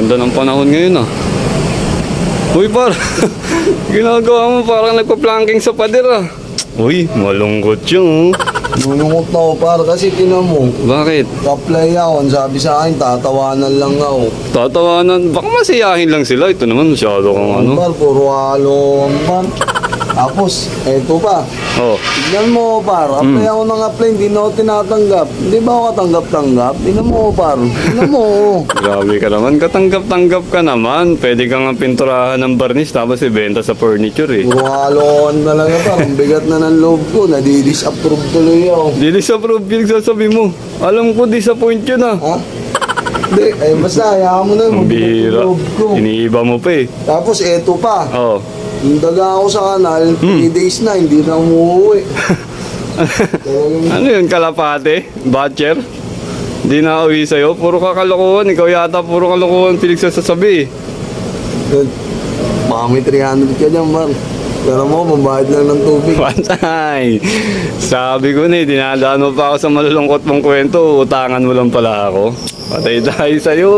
Ganda ng panahon ngayon ah. Uy par, ginagawa mo parang nagpa-planking sa pader ah. Uy, malungkot yung. Nulungot na ako par kasi tinan mo. Bakit? Apply ako, ang sabi sa akin, tatawanan lang ako. Tatawanan, baka masiyahin lang sila. Ito naman masyado kang ano. Par, puro halo par. Tapos, eto pa. Oh, Tignan mo par, apply ako ng apply, hindi na ako tinatanggap. Hindi ba ako katanggap-tanggap? Tignan mo par, tignan mo. grabe ka naman. Katanggap-tanggap ka naman. Pwede kang ang pinturahan ng barnis tapos ibenta sa furniture eh. Puro haloan talaga par, ang bigat na ng loob ko, nadi-disapprove tuloy ako. Di-disapprove yung sasabi mo. Alam ko disappoint yun ah. Ha? Hindi, eh basta, hayaan mo na Ang mabigat bihira. yung loob ko. Iniiba mo pa eh. Tapos eto pa, Oh. yung daga ako sa kanal, 3 days na, hindi na umuwi. Talagang Ano yun, kalapate? Batcher? Di na uwi sa'yo? Puro kakalokohan. Ikaw yata puro kalokohan pinagsasasabi eh. baka may 300 ka dyan, man. Pero mo, mabayad lang ng tubig. Patay! Sabi ko na eh, dinadaan mo pa ako sa malulungkot mong kwento. Utangan mo lang pala ako. Patay tayo sa'yo.